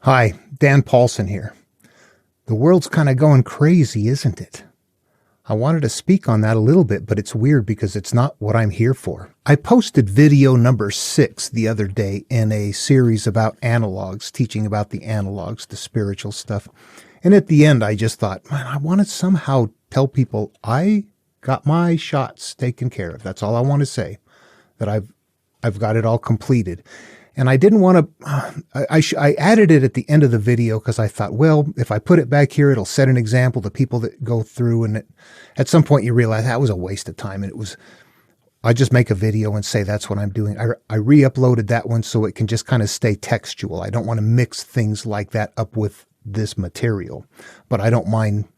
Hi, Dan Paulson here. The world's kind of going crazy, isn't it? I wanted to speak on that a little bit, but it's weird because it's not what I'm here for. I posted video number 6 the other day in a series about analogs, teaching about the analogs, the spiritual stuff. And at the end, I just thought, man, I want to somehow tell people I got my shots taken care of. That's all I want to say, that I've got it all completed. And I didn't want to, I added it at the end of the video because I thought, well, if I put it back here, it'll set an example to people that go through. And at some point you realize that was a waste of time. And I just make a video and say, that's what I'm doing. I re-uploaded that one so it can just kind of stay textual. I don't want to mix things like that up with this material, but I don't mind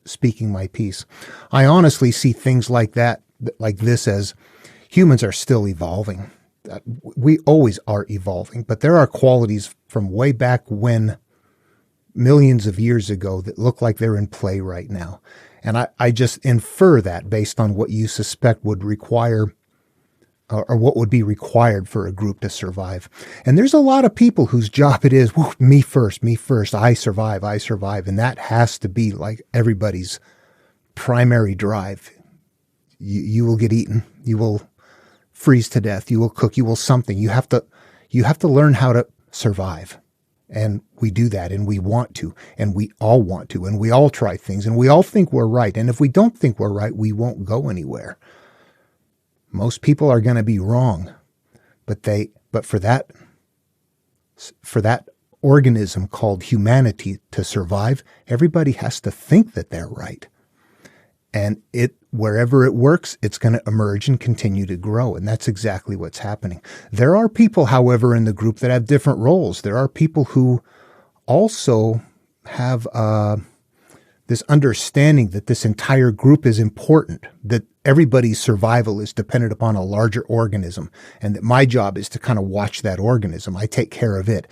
speaking my piece. I honestly see things like that, like this, as humans are still evolving. We always are evolving, but there are qualities from way back when, millions of years ago, that look like they're in play right now. And I just infer that based on what you suspect would require, or what would be required for a group to survive. And there's a lot of people whose job it is, me first, I survive. And that has to be like everybody's primary drive. You will get eaten. You will freeze to death. You will cook. You will something. You have to learn how to survive. And we do that, and we want to, and we all want to, and we all try things, and we all think we're right. And if we don't think we're right, we won't go anywhere. Most people are going to be wrong, but for that organism called humanity to survive, everybody has to think that they're right. And wherever it works, it's going to emerge and continue to grow. And that's exactly what's happening. There are people, however, in the group that have different roles. There are people who also have this understanding that this entire group is important, that everybody's survival is dependent upon a larger organism, and that my job is to kind of watch that organism. I take care of it.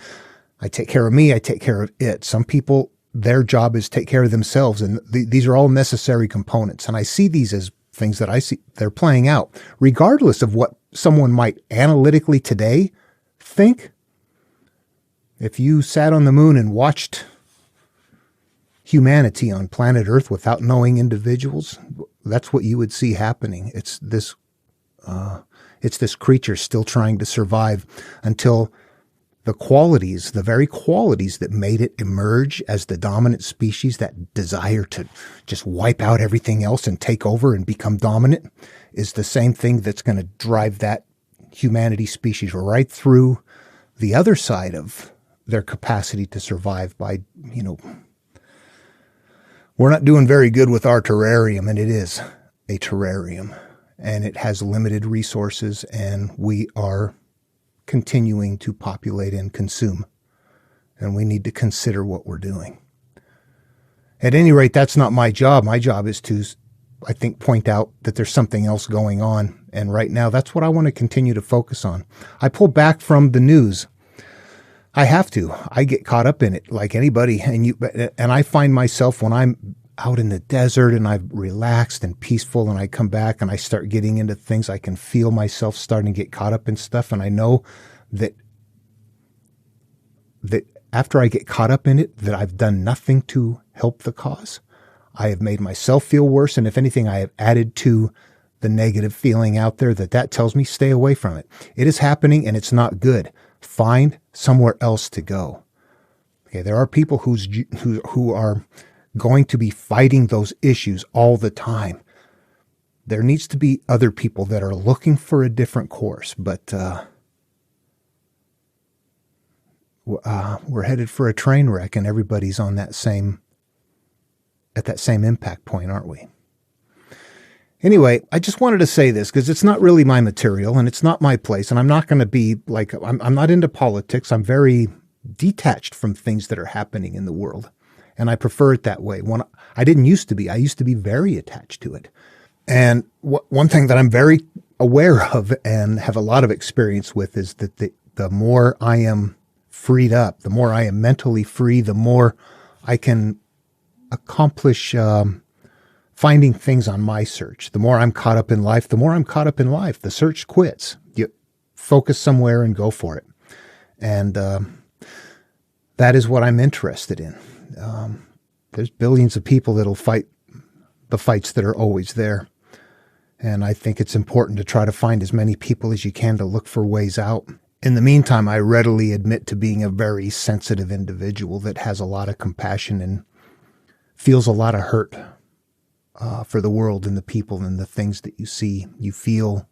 I take care of me. I take care of it. Some people, their job is take care of themselves. And these are all necessary components. And I see these as things that I see they're playing out, regardless of what someone might analytically today think. If you sat on the moon and watched humanity on planet Earth without knowing individuals, that's what you would see happening. It's this creature still trying to survive until the very qualities that made it emerge as the dominant species, that desire to just wipe out everything else and take over and become dominant, is the same thing that's going to drive that humanity species right through the other side of their capacity to survive by, we're not doing very good with our terrarium, and it is a terrarium, and it has limited resources, and we are continuing to populate and consume. And we need to consider what we're doing. At any rate, that's not my job. My job is to, I think, point out that there's something else going on. And right now, that's what I want to continue to focus on. I pull back from the news. I have to. I get caught up in it like anybody. And I find myself when I'm out in the desert and I've relaxed and peaceful, and I come back and I start getting into things, I can feel myself starting to get caught up in stuff. And I know that after I get caught up in it, that I've done nothing to help the cause. I have made myself feel worse. And if anything, I have added to the negative feeling out there that tells me stay away from it. It is happening and it's not good. Find somewhere else to go. Okay. There are people who are going to be fighting those issues all the time. There needs to be other people that are looking for a different course, but we're headed for a train wreck, and everybody's on at that same impact point, aren't we? Anyway, I just wanted to say this because it's not really my material and it's not my place, and I'm not going to be like, I'm not into politics. I'm very detached from things that are happening in the world. And I prefer it that way. I didn't used to be. I used to be very attached to it. And one thing that I'm very aware of and have a lot of experience with is that the more I am freed up, the more I am mentally free, the more I can accomplish finding things on my search. The more I'm caught up in life, the more I'm caught up in life. The search quits. You focus somewhere and go for it. And That is what I'm interested in. There's billions of people that'll fight the fights that are always there. And I think it's important to try to find as many people as you can to look for ways out. In the meantime, I readily admit to being a very sensitive individual that has a lot of compassion and feels a lot of hurt for the world and the people and the things that you see. You feel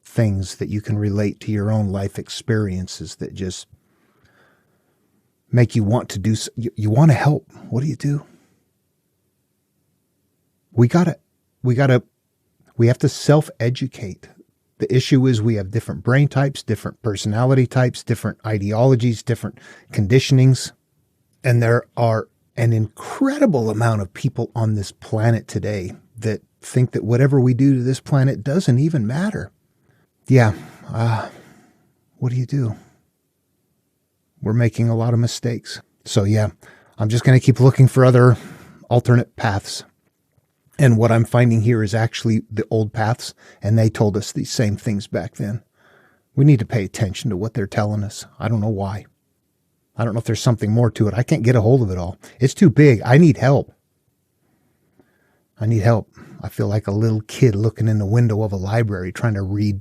things that you can relate to your own life experiences that just make you want to do. You want to help. What do you do? We have to self-educate. The issue is we have different brain types, different personality types, different ideologies, different conditionings. And there are an incredible amount of people on this planet today that think that whatever we do to this planet doesn't even matter. Yeah, what do you do? We're making a lot of mistakes. So yeah, I'm just going to keep looking for other alternate paths. And what I'm finding here is actually the old paths, and they told us these same things back then. We need to pay attention to what they're telling us. I don't know why. I don't know if there's something more to it. I can't get a hold of it all. It's too big. I need help. I need help. I feel like a little kid looking in the window of a library trying to read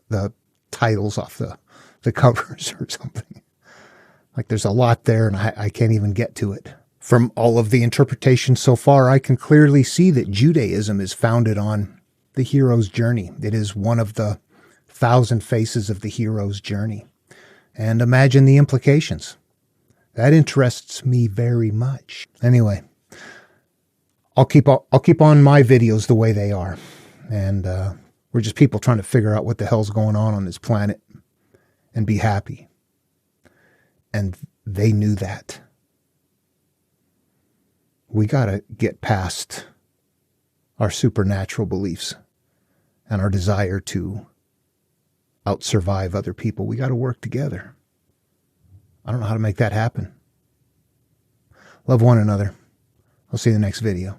the titles off the covers or something. Like there's a lot there, and I can't even get to it. From all of the interpretations so far, I can clearly see that Judaism is founded on the hero's journey. It is one of the 1,000 faces of the hero's journey. And imagine the implications. That interests me very much. Anyway, I'll keep on my videos the way they are. And we're just people trying to figure out what the hell's going on this planet and be happy. And they knew that. We got to get past our supernatural beliefs and our desire to out-survive other people. We got to work together. I don't know how to make that happen. Love one another. I'll see you in the next video.